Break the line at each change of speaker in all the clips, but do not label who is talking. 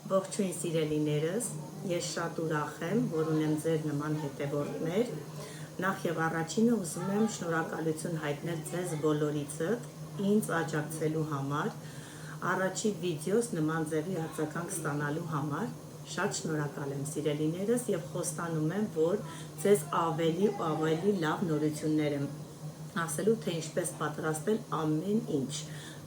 Ողջույն սիրելիներս, ես շատ ուրախ եմ, որ ունեմ ձեր նման հետևորդներ։ Նախ եւ առաջինը ուզում եմ շնորհակալություն հայտնել ձեզ բոլորիցդ ինձ աջակցելու համար, առաջի վիդեոս նման ձևի արձագանք ստանալու համար։ Շատ շնորհակալ եմ սիրելիներս եւ խոստանում եմ, որ ձեզ ավելի ու ավելի լավ նորություններ եմ ասելու, թե ինչպես պատրաստել ամեն ինչ։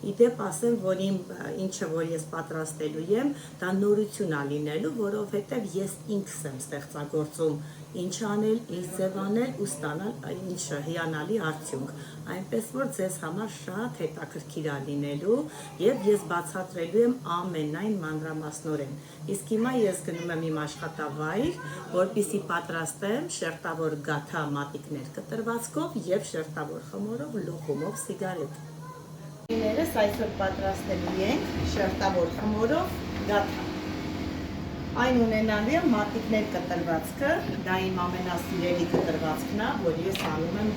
Իդեպ ասեմ, որ ինչը որ ես պատրաստելու եմ, դա նորություն ա լինելու, որովհետև ես ինքս եմ ստեղծագործում ինչ անել, ինչ ձև անել ու ստանալ ինչ հիանալի արդյունք։ Այնպես որ ձեզ համար շատ հետաքրքիր ա լինելու եւ ես բացատրելու եմ ամենայն մանրամասնորեն։ Իսկ հիմա ես գնում եմ իմ աշխատավայր, որպեսզի պատրաստեմ շերտավոր գաթա մատիկներ կտրվածքով եւ շերտավոր խմորով լուխումով սիգարետ։ Ներս այսօր պատրաստելու ենք շերտավոր խմորով գաթա։ Այն ունենալու է մատիկներ կտրվածքը, դա իմ ամենասիրելի կտրվածքն է, որ ես անում եմ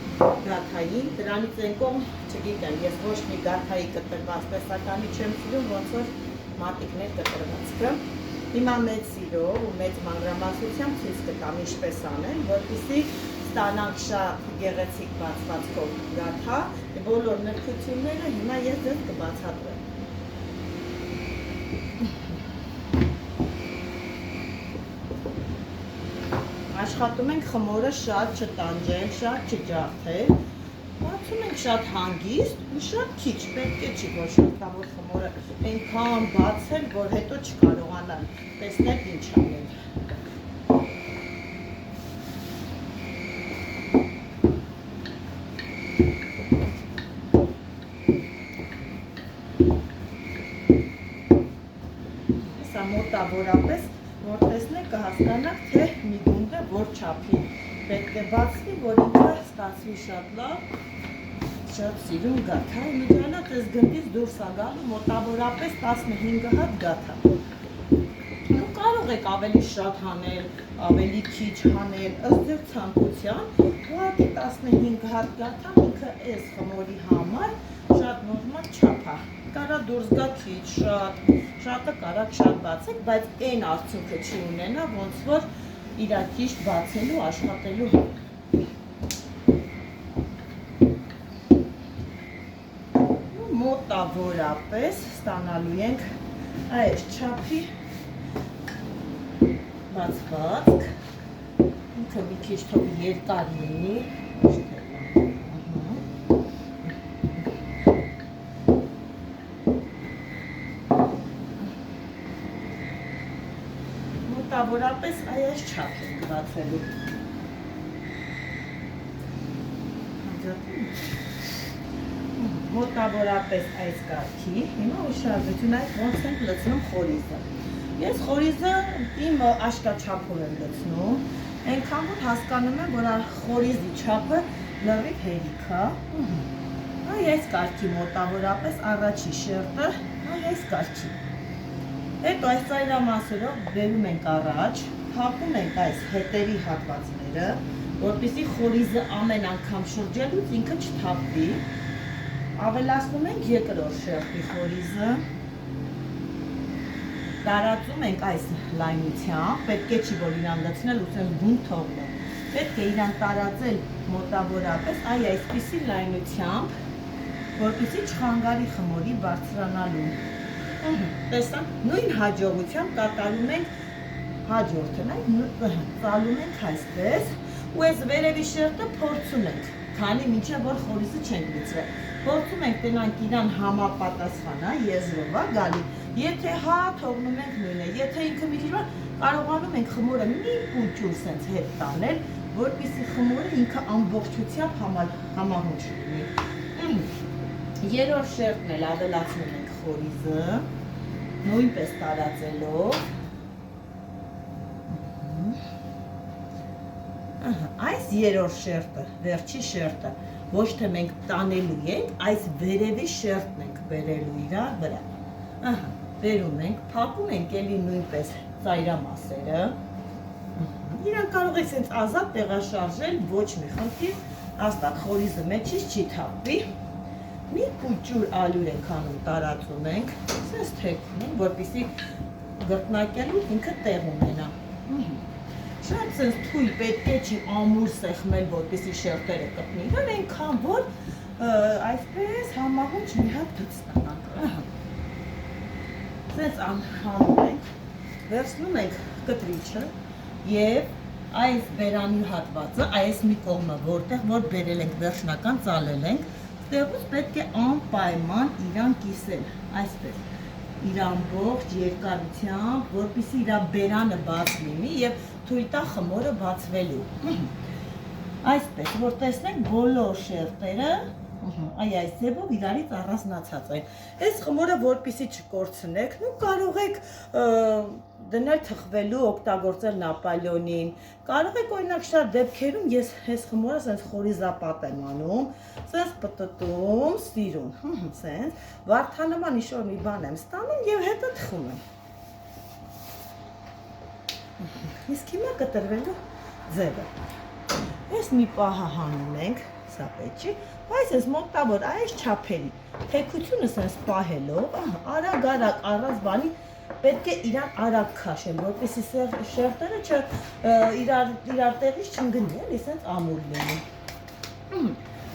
գաթային, դրանից են կողմ, չգիտեմ, ես ոչ մի գաթայի կտրված տեսականի չեմ սիրում, ոնց որ մատիկներ կտրվածքը։ Հիմա մեծ սիրով ու մեծ մանրամասնությամբ ցույց կտամ ինչպես անել, որպեսզի ստանանք շատ գեղեցիկ բացվածքով գաթա, բոլոր նրբությունները հիմա ես ձեզ կբացատրեմ։ Աշխատում ենք խմորը շատ չտանջել, շատ չջարդել, բացում ենք շատ հանգիստ ու շատ քիչ, պետք է չի, որ շերտավոր խմորը այնքան բացել, որ հետո չկարողանալ տեսնել ինչ անել։ Սա մոտավորապես, որ տեսնեք, կհասկանաք, թե մի գունդը որ չափի պետք է բացվի, որ ինքը ստացվի շատ լավ, շատ սիրուն գաթա, միջանակ այս գնդից դուրս է գալու մոտավորապես 15 հատ գաթա։ Ու կարող եք ավելի շատ հանել, ավելի քիչ հանել, ըստ ձեր ցանկության, ուղղակի 15 հատ գաթա ինքը այս խմորի համար շատ նորմալ չափ է։ Կարա դուրս գա քիչ, շատը կարա շատ բացեք, բայց այն արդյունքը չի ունենա, ոնց որ իր ճիշտ բացելու, աշխատելու։ Մոտավորապես ստանալու ենք այս չափի բացվածք, ինքը մի քիչ թող երկար լինի, մոտավորապես այս չափ ենք բացելու։ Մոտավորապես այս կարգի, հիմա ուշադրություն այդ ոնց ենք լցնում խորիզը։ Ես խորիզը իմ աշկաչափով եմ լցնում, այնքան որ հասկանում եմ, որ խորիզի չափը լրիվ հերիք է։ Այս կարգի մոտավորապես առաջի շերտը, այս կարգի։ Հետո այս ծայրամասերով բերում ենք առաջ, փակում ենք այս հետևի հատվածները, որպեսզի խորիզը ամեն անգամ շրջելուց ինքը չթափվի։ Ավելացնում ենք երկրորդ շերտի խորիզը, տարածում ենք այս լայնությամբ, պետք է չի, որ իրան լցնել, ուսեմ գունդ թողնել, պետք է իրան տարածել մոտավորապես այսպիսի լայնությամբ, որպեսզի չխանգարի խմորի բարձրանալու։ Տեսանք, նույն հաջողությամբ կատարում ենք հաջորդն, ծալում ենք այսպես, ու այս վերևի շերտը փորձում ենք, քանի մինչև որ խորիզը չենք լցրել, փորձում ենք տենանք իրան համապատասխանա, եզրով է գալի, եթե հա թողնում ենք նույնը, եթե ինքը մի քիչ կարողանում ենք խմորը մի փուճուր սենց հետ տանել, որպեսզի խմորը ինքը ամբողջությամբ համահունչ լինի։ Երրորդ շերտն էլ ավելացնում ենք խորիզը, նույնպես տարածելով։ Այս երրորդ շերտը, վերջի շերտը, ոչ թե մենք տանելու ենք, այս վերևի շերտն ենք բերելու իրա վրա։ Բերում ենք, փակում ենք էլի նույնպես ծայրամասերը։ Իրան կարող եք սենց ազատ տեղաշարժել, ոչ մի խնդիր, հաստատ խորիզը մեջից չի թափվի։ Մի փուճուր ալյուր ենք անում, տարածում ենք, սենց թեքնում, որպեսզի գրտնակելու ինքը տեղ ունենա։ Շատ sense թույլ պետք է չի ամուր սեղմել, որպեսզի շերտերը կպնի իրար, այնքան որ այսպես համահունչ մի հատ դուց ստանանք։ Sense անում ենք, վերցնում ենք կտրիչը եւ այս բերանի հատվածը, այս մի կողմը, որտեղ որ բերել ենք վերջնական ծալել ենք, ստեղից պետք է անպայման իրան կիսել, այսպես։ Իր ամբողջ երկարությամբ, որպեսզի իր բերանը բաց լինի եւ թույլ տա խմորը բացվելու։ Այսպես, որ տեսնենք բոլոր շերտերը, այս ձևով իրարից առանձնացած են։ Այս խմորը որպեսզի չկորցնեք, նու կարող եք դնել թխվելու, օգտագործել նապոլեոնին։ Կարող եք օրինակ շատ դեպքերում ես այս խմորը sense խորիզապատ եմ անում, sense պտտում, սիրուն, sense վարդանման ինչ-որ մի բան եմ ստանում եւ հետո թխում եմ։ Իսկ հիմա կտրվելու ձևը։ Այս մի պահը հանում ենք, սա պետք չի, բայց այս մոտավոր այս չափերի թեքությունը sense պահելով, արագ առանց բանի պետք է իրան արագ քաշել, որպեսզի շերտերը իրար տեղից չընկնի, էլի sense ամուր լինի։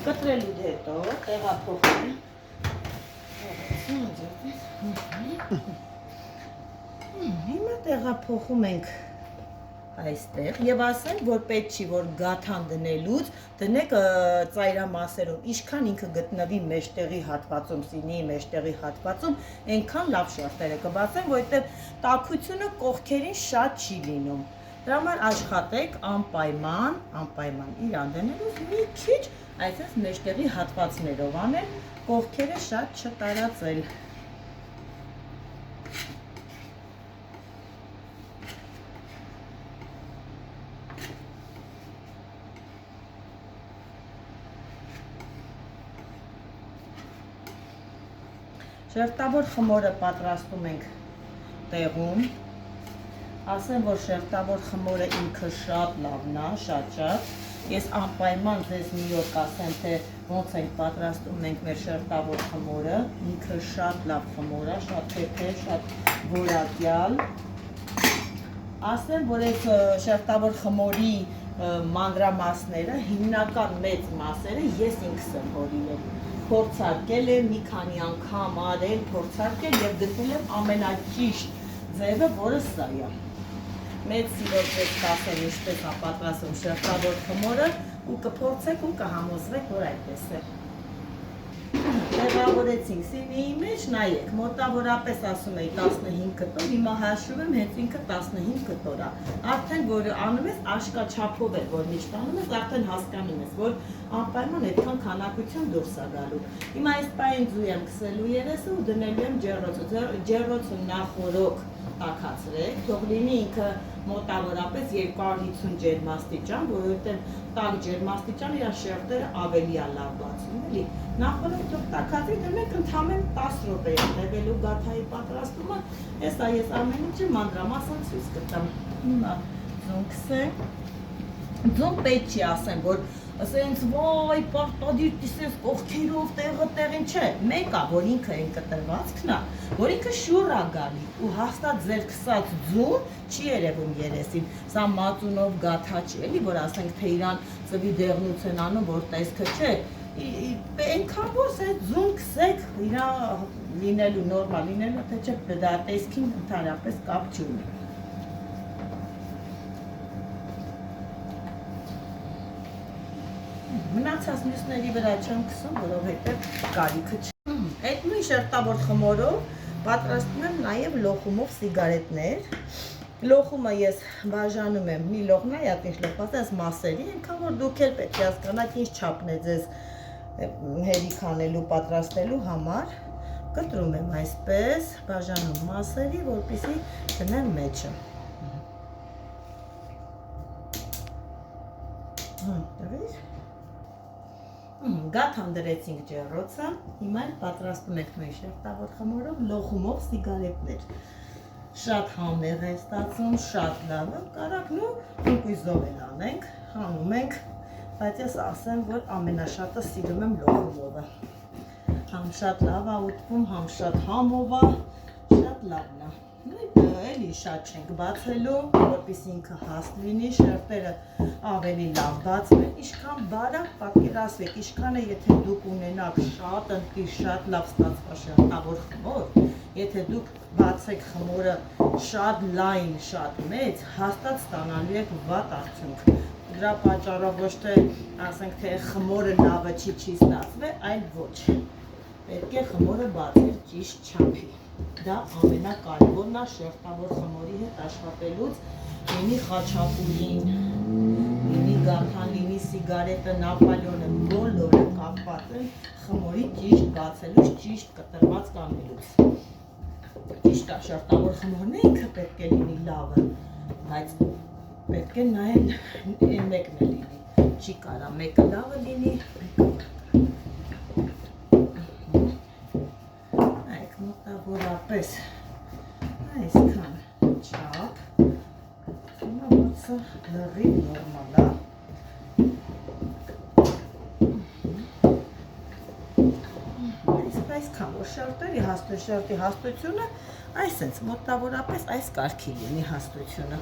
Կտրելու հետո տեղափոխում Հիմա տեղափոխում ենք այստեղ եւ ասենք, որ պետք չի, որ գաթան դնելուց դնեք ծայրամասերում, ինչքան ինքը գտնվի մեջտեղի հատվածում, սինի մեջտեղի հատվածում, այնքան լավ շերտերը կբացեն, որովհետեւ տաքությունը կողքերին շատ չի լինում։ Դրա համար աշխատեք անպայման իրան դնելուց մի քիչ, այսպես մեջտեղի հատվածներով անել, կողքերը շատ չտարածել։ Շերտավոր խմորը պատրաստում ենք տեղում, ասեմ, որ շերտավոր խմորը ինքը շատ լավն է, շատ, ես անպայման ձեզ մի օր կասեմ, թե ոնց ենք պատրաստում մենք մեր շերտավոր խմորը, ինքը շատ լավ խմոր է, շատ թեթև, շատ որակյալ, ասեմ, որ այս շերտավոր խմորի մանրամասները, հիմնական մեծ մասերը ես ինքս եմ հորինել, փորձարկել եմ, մի քանի անգամ արել, փորձարկել եւ գտնել եմ ամենաճիշտ ձևը, որը սա է։ Մեծ սիրով ձեզ կասեմ ինչպես է պատրաստում շերտավոր խմորը ու կփորձեք ու կհամոզվեք, որ այդպես է։ Տեղավորեցինք սինիի մեջ, նայեք, մոտավորապես ասում էի 15 կտոր, հիմա հաշվում եմ, հենց ինքը 15 կտոր է։ Արդեն որ անում ես աշկաչափով էլ, որ միշտ անում ես, արդեն հասկանում ես, որ անպայման այդքան քանակություն դուրս է գալու։ Հիմա այս պահին ձու եմ քսելու երեսը ու դնելու եմ ջեռոցը, ջեռոցը նախորոք տաքացրեք, թող լինի ինքը մոտավորապես 250 ջերմաստիճան, որովհետև տաք ջերմաստիճան իր շերտերը ավելի է լավ բացում, էլի։ Նախորդ թող տաքացրի, դրանք ընդհանրեն 10 րոպե է տևելու գաթայի պատրաստումը, հեսա ես ամեն ինչը մանրամասն ցույց կտամ։ Հիմա ձուն քսեմ, ձուն պետք չի ասեմ, որ ասենց վայ, պարտադիր դիսես կողքերով տեղին չէ, մեկ է, որ ինքը այն կտրվածքն է, որ ինքը շուռ է գալի ու հաստատ ձեր քսած ձուն չի երևում երեսին, սա մածունով գաթա չի, էլի, որ ասենք, թե իրան ծվի դեղնուց են անում, որ տեսքը չէ, այնքան որ սենց ձուն քսեք, իրա լինելու, նորմալ լինելու, թե չէ, դա տեսքին ընդհանրապես կապ չունի։ Մնացած մյուսների վրա չեմ քսում, որովհետև կարիքը չի։ Այդ նույն շերտավոր խմորով պատրաստում եմ նաև լոխումով սիգարետներ։ Լոխումը ես բաժանում եմ մի լոխնա, յատ ինչ լոխված է, այս մասերի, այնքան որ դուք էլ պետք է հասկանաք ինչ չափն է ձեզ հերիք անելու, պատրաստելու համար։ Կտրում եմ այսպես, բաժանում մասերի, որպեսզի դնեմ մեջը։ Տվիր։ Գաթան դրեցինք ջեռոցը, հիմա էլ պատրաստում ենք նույն շերտավոր խմորով լոխումով սիգարետներ։ Շատ համեղ է ստացվում, շատ լավ է, կարակ նու ինկույզով էլ անենք, հանում ենք, բայց ես ասեմ, որ ամենաշատը սիրում եմ լոխումովը։ Համ շատ լավ է ուտվում, համ շատ համով է, շատ լավն է։ Էլի շատ չենք բացելու, որպեսզի ինքը հաստ լինի, շերտերը ավելի լավ բացվեն, ինչքան բարակ պատկերացրեք, ինչքանը եթե դուք ունենաք շատ ընտիր, շատ լավ ստացված շերտավոր խմոր, եթե դուք բացեք խմորը շատ լայն, շատ մեծ, հաստատ ստանալու եք վատ արդյունք։ Դրա պատճառով ոչ թե ասենք թե խմորը լավը չի ստացվել, այլ ոչ։ Պետք է խմորը բացել ճիշտ չափի։ Դա ամենակարևորն է շերտավոր խմորի հետ աշխատելուց, լինի խաչապուրին, լինի գաթան, լինի սիգարետը, նապոլեոնը, բոլորը կապված են խմորի ճիշտ բացելուց, ճիշտ կտրված կանելուց։ Ճիշտ է, շերտավոր խմորն ինքը պետք է լինի լավը, բայց պետք է նայել մեկն է լինի, չի կարա մեկը լավը լինի, մոտավորապես այսքան չափ, որսը լրի նորմալ է, այսքան, որ շերտի հաստությունը այսենց մոտավորապես այս կարգի լինի հաստությունը։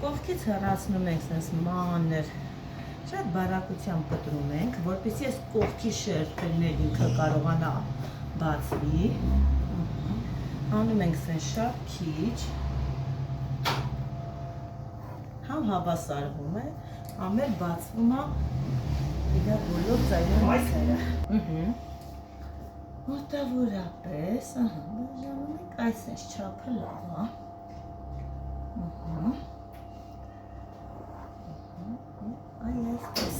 Կողքից հեռացնում ենք սենց մանր, շատ բարակությամբ կտրում ենք, որպեսզի այս կողքի շերտերն ինքը կարողանա բացվի, անում ենք սենց շատ քիչ, համ հավասարվում է, համ էլ բացվում է իր բոլոր ծայրամասերը։ Մոտավորապես, բաժանում ենք այսպես չափը լավ է։ Այ այսպես։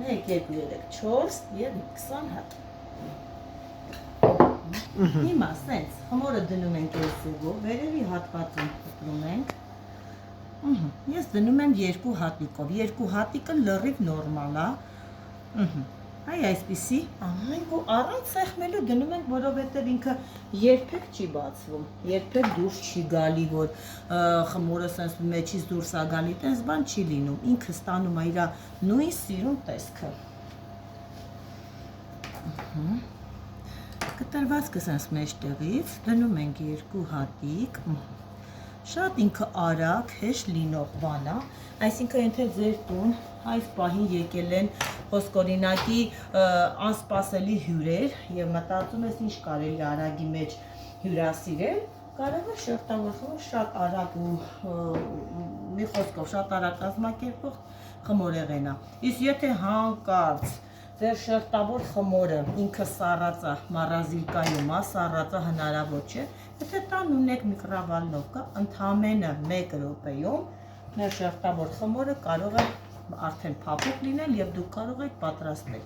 Մեկ, երկու, երեք, 4 և 20 հատ։ Հիմա սենց խմորը դնում ենք եսևով, վերևի հատվածում կտրում ենք։ Ես դնում եմ 2 հատիկով, 2 հատիկը լրիվ նորմալ է։ Այ այսպիսի անում ենք ու առանց սեղմելու դնում ենք, որովհետև ինքը երբեք չի բացվում, երբեք դուրս չի գալի, որ խմորը սենց մեջից դուրս է գալի, տենց բան չի լինում, ինքը ստանում է իր նույն սիրուն տեսքը։ Կտրվածքը սենց մեջտեղից դնում ենք 2 հատիկ, շատ ինքը արագ, հեշտ լինող բան է, այսինքն եթե ձեր տուն այս պահին եկել են խոսքօրինակի անսպասելի հյուրեր և մտածում ես ինչ կարելի արագի մեջ հյուրասիրել, կարող է շերտավոր խմոր շատ արագ ու մի խոսքով շատ արագ կազմակերպող խմոր եղենա։ Իսկ եթե հանկարծ ձեր շերտավոր խմորը ինքը սառած է, մառազիլկայում է, սառած է, հնարավոր չէ, եթե տան ունեք միկրովալնովկա, ընդամենը 1 րոպեում մեր շերտավոր խմորը կարող է արդեն փափուկ լինել և դուք կարող եք պատրաստել։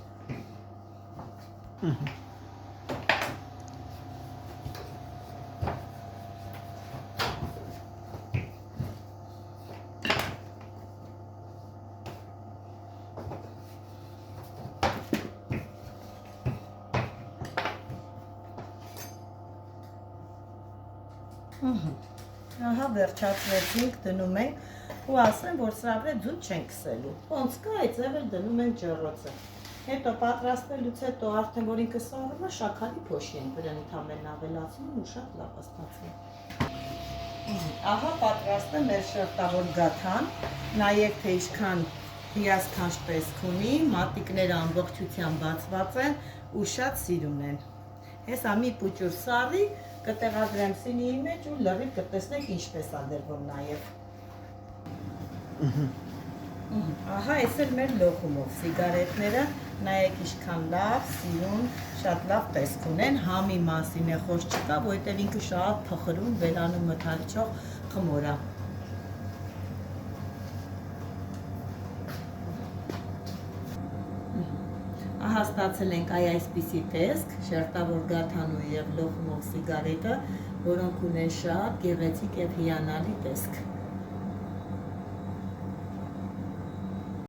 Ահա վերջացրեցինք, դնում ենք ու ասեմ, որ սրա վրա ձուտ չենք քսելու։ Ոնց կա, այդպես էլ դնում ենք ջեռոցը։ Հետո պատրաստելուց հետո արդեն որ ինքը սառում է, շաքարի փոշի ենք վրան ընդամենը ավելացնում ու շատ լավ է ստացվում։ Ահա պատրաստ է մեր շերտավոր գաթան, նայեք թե ինչքան հիասքանչ տեսք ունի, մատիկները ամբողջությամբ բացված են ու շատ սիրուն են։ Հեսա մի պուճուր սառի կտեղադրեմ սինիի մեջ ու լրիվ կտեսնեք ինչպես է դրվում նաև։ Ահա այս էլ մեր լոխումով սիգարետները, նայեք ինչքան լավ, սիրուն, շատ լավ տեսք ունեն, համի մասին է խոսք չկա, որովհետև ինքը շատ փխրուն, բերանում մթալչող խմոր է։ Ահա ստացել ենք այսպիսի տեսք, շերտավոր գաթանու և լոխումով սիգարետը, որոնք ունեն շատ գեղեցիկ և հիանալի տեսք։